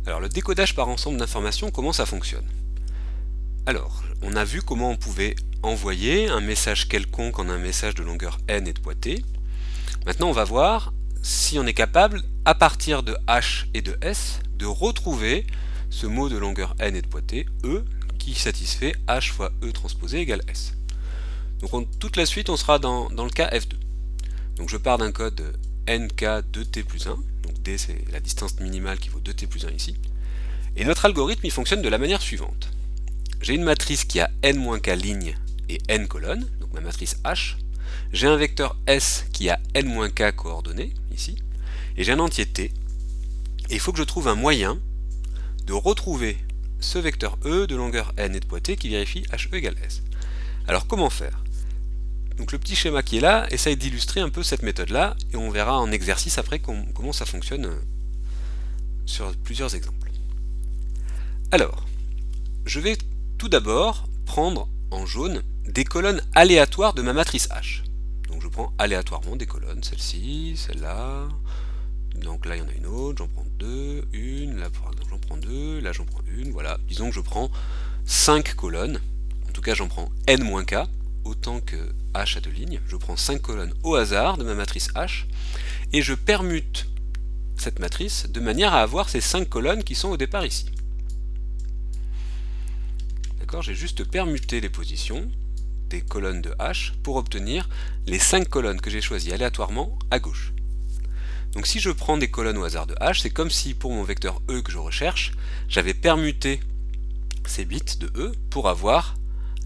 Alors le décodage par ensemble d'informations, comment ça fonctionne? Alors, on a vu comment on pouvait envoyer un message quelconque en un message de longueur n et de poids t. Maintenant on va voir si on est capable, à partir de h et de s, de retrouver ce mot de longueur n et de poids t, e, qui satisfait h fois e transposé égale s. Donc toute la suite on sera dans le cas f2. Donc je pars d'un code nk 2t plus 1, donc d c'est la distance minimale qui vaut 2t plus 1 ici, et notre algorithme il fonctionne de la manière suivante. J'ai une matrice qui a n-k lignes et n colonnes, donc ma matrice H. J'ai un vecteur S qui a n-k coordonnées, ici, et j'ai un entier T. Et il faut que je trouve un moyen de retrouver ce vecteur E de longueur n et de poids t qui vérifie HE égale S. Alors comment faire? Donc le petit schéma qui est là essaye d'illustrer un peu cette méthode-là, et on verra en exercice après comment ça fonctionne sur plusieurs exemples. Alors, je vais tout d'abord prendre en jaune des colonnes aléatoires de ma matrice H. Donc je prends aléatoirement des colonnes, celle-ci, celle-là, donc là il y en a une autre, j'en prends deux, une, là par exemple j'en prends deux, là j'en prends une, voilà. Disons que je prends 5 colonnes, en tout cas j'en prends n-k, autant que H a de lignes, je prends 5 colonnes au hasard de ma matrice H, et je permute cette matrice de manière à avoir ces 5 colonnes qui sont au départ ici. D'accord, j'ai juste permuté les positions des colonnes de H pour obtenir les 5 colonnes que j'ai choisies aléatoirement à gauche. Donc si je prends des colonnes au hasard de H, c'est comme si pour mon vecteur E que je recherche, j'avais permuté ces bits de E pour avoir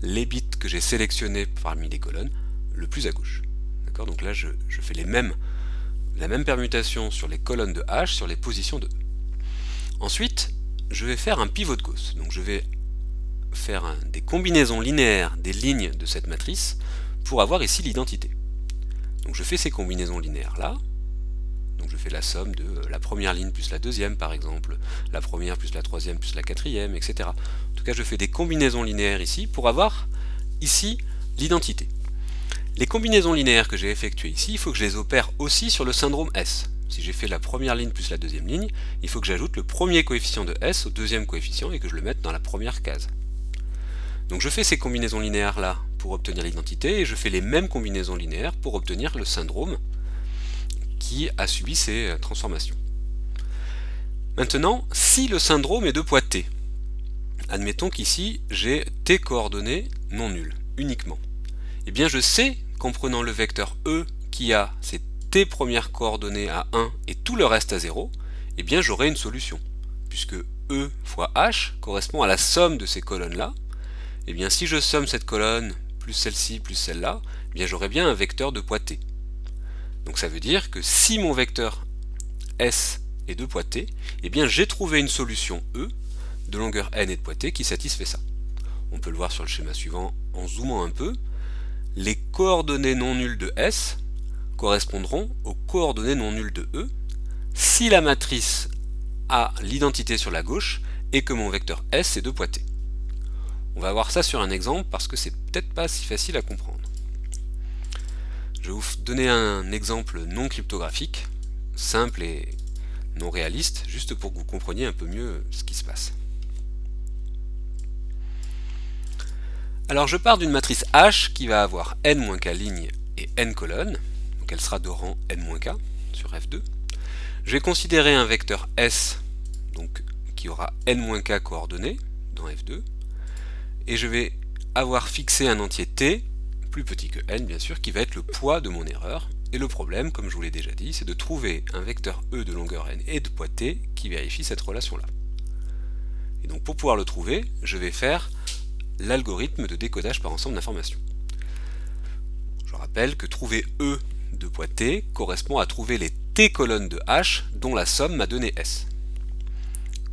les bits que j'ai sélectionnés parmi les colonnes le plus à gauche. D'accord, donc là je fais la même permutation sur les colonnes de H, sur les positions de E. Ensuite, je vais faire un pivot de Gauss. Donc je vais faire des combinaisons linéaires des lignes de cette matrice pour avoir ici l'identité. Donc je fais ces combinaisons linéaires là, donc je fais la somme de la première ligne plus la deuxième par exemple, la première plus la troisième plus la quatrième, etc. En tout cas je fais des combinaisons linéaires ici pour avoir ici l'identité. Les combinaisons linéaires que j'ai effectuées ici, il faut que je les opère aussi sur le syndrome S. Si j'ai fait la première ligne plus la deuxième ligne, il faut que j'ajoute le premier coefficient de S au deuxième coefficient et que je le mette dans la première case. Donc je fais ces combinaisons linéaires là pour obtenir l'identité, et je fais les mêmes combinaisons linéaires pour obtenir le syndrome qui a subi ces transformations. Maintenant, si le syndrome est de poids t, admettons qu'ici j'ai t coordonnées non nulles, uniquement, et bien je sais qu'en prenant le vecteur E qui a ses t premières coordonnées à 1 et tout le reste à 0, et bien j'aurai une solution, puisque E fois H correspond à la somme de ces colonnes-là. Et bien si je somme cette colonne plus celle-ci plus celle-là, bien j'aurai bien un vecteur de poids t. Donc ça veut dire que si mon vecteur S est de poids t, et bien j'ai trouvé une solution E de longueur n et de poids t qui satisfait ça. On peut le voir sur le schéma suivant en zoomant un peu. Les coordonnées non nulles de S correspondront aux coordonnées non nulles de E si la matrice a l'identité sur la gauche et que mon vecteur S est de poids t. On va voir ça sur un exemple parce que c'est peut-être pas si facile à comprendre. Je vais vous donner un exemple non cryptographique, simple et non réaliste, juste pour que vous compreniez un peu mieux ce qui se passe. Alors je pars d'une matrice H qui va avoir n-k lignes et n colonnes, donc elle sera de rang n-k sur F2. Je vais considérer un vecteur S donc, qui aura n-k coordonnées dans F2, et je vais avoir fixé un entier t, plus petit que n bien sûr, qui va être le poids de mon erreur. Et le problème, comme je vous l'ai déjà dit, c'est de trouver un vecteur E de longueur n et de poids t qui vérifie cette relation-là. Et donc pour pouvoir le trouver, je vais faire l'algorithme de décodage par ensemble d'informations. Je rappelle que trouver E de poids t correspond à trouver les t colonnes de H dont la somme m'a donné S.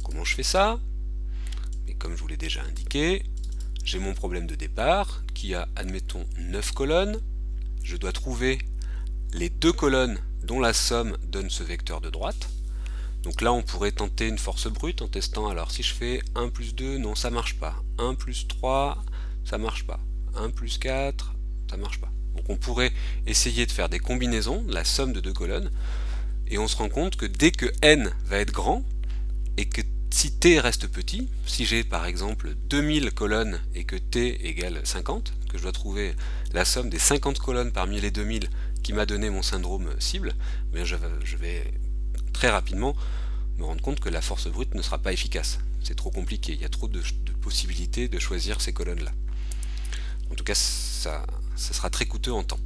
Comment je fais ça? Mais comme je vous l'ai déjà indiqué, j'ai mon problème de départ qui a, admettons, 9 colonnes. Je dois trouver les deux colonnes dont la somme donne ce vecteur de droite. Donc là, on pourrait tenter une force brute en testant. Alors si je fais 1 plus 2, non, ça marche pas. 1 plus 3, ça marche pas. 1 plus 4, ça marche pas. Donc on pourrait essayer de faire des combinaisons, la somme de deux colonnes, et on se rend compte que dès que n va être grand, et que si t reste petit, si j'ai par exemple 2000 colonnes et que t égale 50, que je dois trouver la somme des 50 colonnes parmi les 2000 qui m'a donné mon syndrome cible, eh bien je vais très rapidement me rendre compte que la force brute ne sera pas efficace. C'est trop compliqué, il y a trop de possibilités de choisir ces colonnes-là. En tout cas, ça sera très coûteux en temps.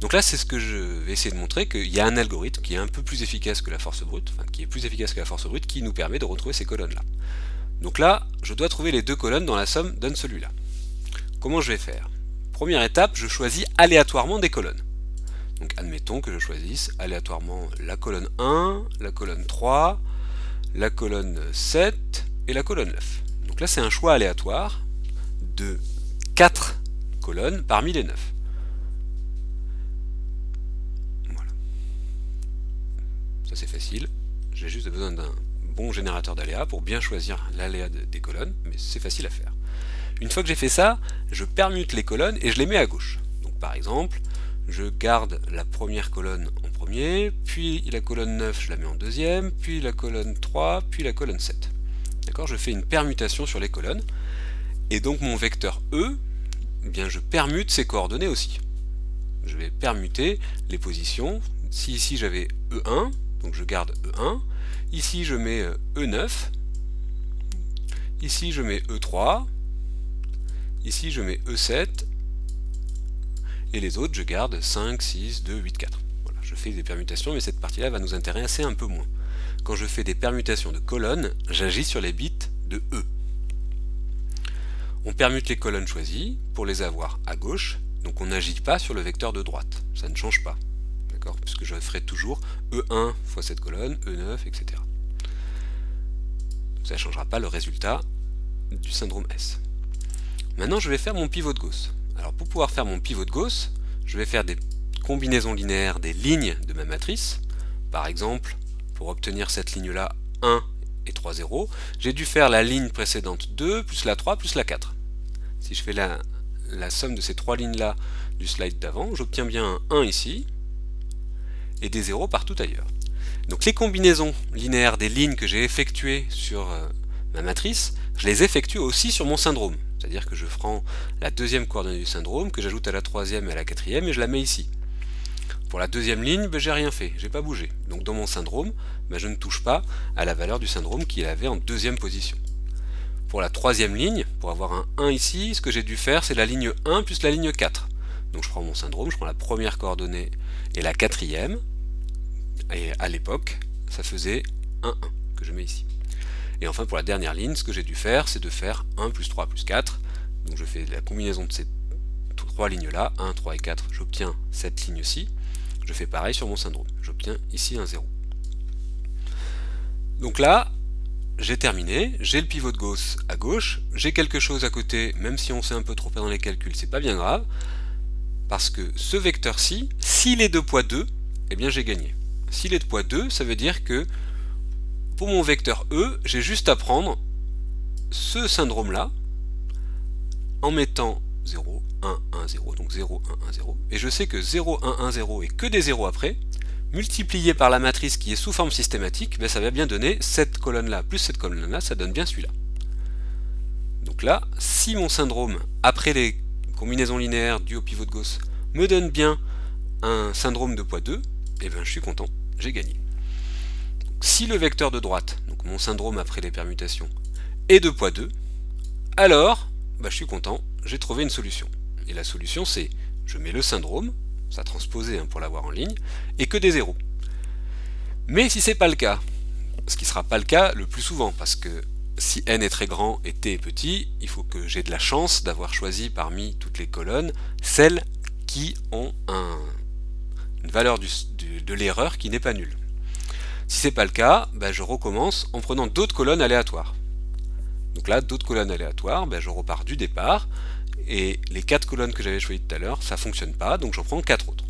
Donc là, c'est ce que je vais essayer de montrer, qu'il y a un algorithme qui est un peu plus efficace que la force brute, enfin qui est plus efficace que la force brute, qui nous permet de retrouver ces colonnes-là. Donc là, je dois trouver les deux colonnes dont la somme donne celui-là. Comment je vais faire? Première étape, je choisis aléatoirement des colonnes. Donc admettons que je choisisse aléatoirement la colonne 1, la colonne 3, la colonne 7 et la colonne 9. Donc là, c'est un choix aléatoire de 4 colonnes parmi les 9. Voilà. Ça c'est facile. J'ai juste besoin d'un bon générateur d'aléas pour bien choisir l'aléa des colonnes, mais c'est facile à faire. Une fois que j'ai fait ça, je permute les colonnes et je les mets à gauche. Donc par exemple, je garde la première colonne en premier, puis la colonne 9 je la mets en deuxième, puis la colonne 3, puis la colonne 7. D'accord? Je fais une permutation sur les colonnes, et donc mon vecteur E, eh bien je permute ses coordonnées aussi. Je vais permuter les positions. Si ici j'avais E1, donc je garde E1, ici je mets E9, ici je mets E3, ici je mets E7, et les autres je garde 5, 6, 2, 8, 4. Voilà, je fais des permutations, mais cette partie-là va nous intéresser un peu moins. Quand je fais des permutations de colonnes, j'agis sur les bits de E. On permute les colonnes choisies pour les avoir à gauche, donc on n'agit pas sur le vecteur de droite, ça ne change pas, d'accord, puisque je ferai toujours E1 fois cette colonne, E9, etc. Donc ça ne changera pas le résultat du syndrome S. Maintenant je vais faire mon pivot de Gauss. Alors pour pouvoir faire mon pivot de Gauss, je vais faire des combinaisons linéaires des lignes de ma matrice. Par exemple, pour obtenir cette ligne-là, 1 et 3, 0, j'ai dû faire la ligne précédente 2, plus la 3, plus la 4. Si je fais la somme de ces trois lignes-là du slide d'avant, j'obtiens bien un 1 ici, et des 0 partout ailleurs. Donc les combinaisons linéaires des lignes que j'ai effectuées sur ma matrice, je les effectue aussi sur mon syndrome. C'est-à-dire que je prends la deuxième coordonnée du syndrome, que j'ajoute à la troisième et à la quatrième, et je la mets ici. Pour la deuxième ligne, j'ai rien fait, j'ai pas bougé. Donc dans mon syndrome, je ne touche pas à la valeur du syndrome qu'il avait en deuxième position. Pour la troisième ligne, pour avoir un 1 ici, ce que j'ai dû faire, c'est la ligne 1 plus la ligne 4. Donc je prends mon syndrome, je prends la première coordonnée et la quatrième, et à l'époque, ça faisait 1, 1 que je mets ici. Et enfin pour la dernière ligne, ce que j'ai dû faire, c'est de faire 1 plus 3 plus 4. Donc je fais la combinaison de ces trois lignes-là, 1, 3 et 4, j'obtiens cette ligne-ci. Je fais pareil sur mon syndrome, j'obtiens ici un 0. Donc là, j'ai terminé, j'ai le pivot de Gauss à gauche, j'ai quelque chose à côté, même si on s'est un peu trompé dans les calculs, c'est pas bien grave, parce que ce vecteur-ci, s'il est de poids 2, eh bien j'ai gagné. S'il est de poids 2, ça veut dire que pour mon vecteur E, j'ai juste à prendre ce syndrome-là, en mettant 0, 1, 1, 0, donc 0, 1, 1, 0, et je sais que 0, 1, 1, 0 et que des 0 après, multiplié par la matrice qui est sous forme systématique, ça va bien donner cette colonne-là plus cette colonne-là, ça donne bien celui-là. Donc là, si mon syndrome, après les combinaisons linéaires dues au pivot de Gauss, me donne bien un syndrome de poids 2, eh bien je suis content, j'ai gagné. Donc, si le vecteur de droite, donc mon syndrome après les permutations, est de poids 2, alors je suis content, j'ai trouvé une solution. Et la solution c'est, je mets le syndrome, ça transposé pour l'avoir en ligne, et que des zéros. Mais si c'est pas le cas, ce qui sera pas le cas le plus souvent, parce que si n est très grand et t est petit, il faut que j'ai de la chance d'avoir choisi parmi toutes les colonnes celles qui ont une valeur de l'erreur qui n'est pas nulle. Si c'est pas le cas, je recommence en prenant d'autres colonnes aléatoires. Donc là, d'autres colonnes aléatoires, je repars du départ, et les 4 colonnes que j'avais choisies tout à l'heure, ça fonctionne pas, donc j'en prends 4 autres.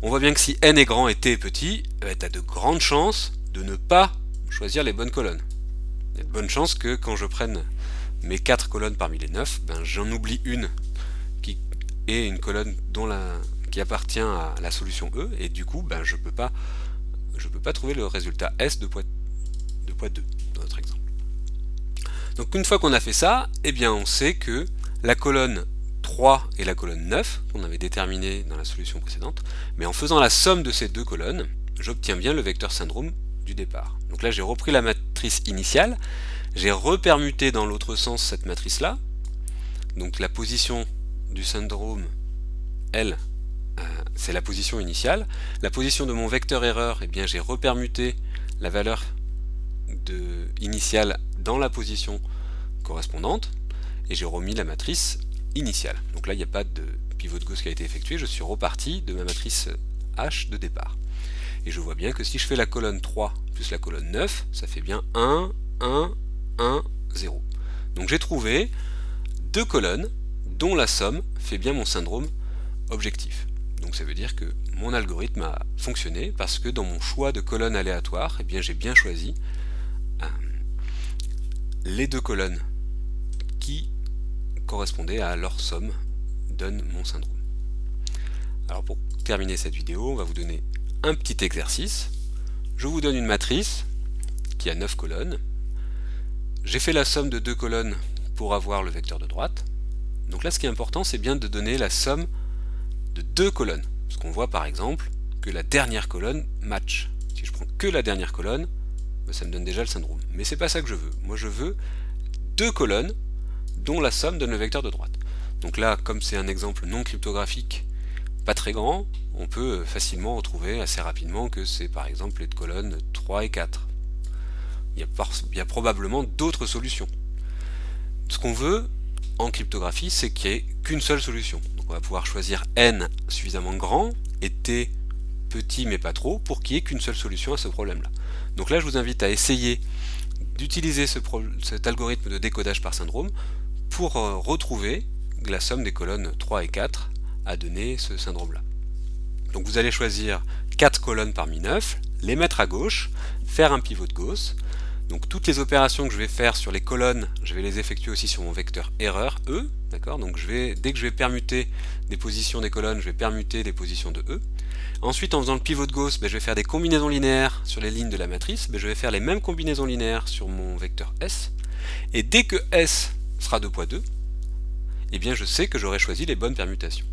On voit bien que si n est grand et t est petit, tu as de grandes chances de ne pas choisir les bonnes colonnes. Il y a de bonnes chances que quand je prenne mes 4 colonnes parmi les 9, j'en oublie une qui est une colonne qui appartient à la solution E, et du coup je peux pas trouver le résultat S de poids 2 notre exemple. Donc une fois qu'on a fait ça, eh bien on sait que la colonne 3 et la colonne 9, qu'on avait déterminé dans la solution précédente, mais en faisant la somme de ces deux colonnes, j'obtiens bien le vecteur syndrome du départ. Donc là j'ai repris la matrice initiale, j'ai repermuté dans l'autre sens cette matrice-là, donc la position du syndrome, elle, c'est la position initiale. La position de mon vecteur erreur, eh bien j'ai repermuté la valeur initiale dans la position correspondante, et j'ai remis la matrice initiale. Donc là il n'y a pas de pivot de Gauss qui a été effectué, je suis reparti de ma matrice H de départ. Et je vois bien que si je fais la colonne 3 plus la colonne 9, ça fait bien 1, 1, 1, 0. Donc j'ai trouvé deux colonnes dont la somme fait bien mon syndrome objectif. Donc ça veut dire que mon algorithme a fonctionné parce que dans mon choix de colonnes aléatoires, eh bien j'ai bien choisi les deux colonnes qui correspondaient à leur somme donne mon syndrome. Alors pour terminer cette vidéo, on va vous donner un petit exercice. Je vous donne une matrice qui a 9 colonnes. J'ai fait la somme de deux colonnes pour avoir le vecteur de droite. Donc là ce qui est important, c'est bien de donner la somme de deux colonnes. Parce qu'on voit par exemple que la dernière colonne match. Si je prends que la dernière colonne, ça me donne déjà le syndrome. Mais c'est pas ça que je veux. Moi je veux deux colonnes dont la somme donne le vecteur de droite. Donc là, comme c'est un exemple non cryptographique, pas très grand, on peut facilement retrouver assez rapidement que c'est par exemple les colonnes 3 et 4. Il y a probablement d'autres solutions. Ce qu'on veut en cryptographie, c'est qu'il n'y ait qu'une seule solution. Donc on va pouvoir choisir n suffisamment grand et t petit mais pas trop pour qu'il n'y ait qu'une seule solution à ce problème-là. Donc là, je vous invite à essayer d'utiliser cet algorithme de décodage par syndrome pour retrouver la somme des colonnes 3 et 4 à donner ce syndrome-là. Donc vous allez choisir 4 colonnes parmi 9, les mettre à gauche, faire un pivot de Gauss. Donc toutes les opérations que je vais faire sur les colonnes, je vais les effectuer aussi sur mon vecteur erreur, E. D'accord. Donc dès que je vais permuter des positions des colonnes, je vais permuter les positions de E. Ensuite, en faisant le pivot de Gauss, je vais faire des combinaisons linéaires sur les lignes de la matrice. Je vais faire les mêmes combinaisons linéaires sur mon vecteur S. Et dès que S sera 2 poids 2, eh bien je sais que j'aurai choisi les bonnes permutations.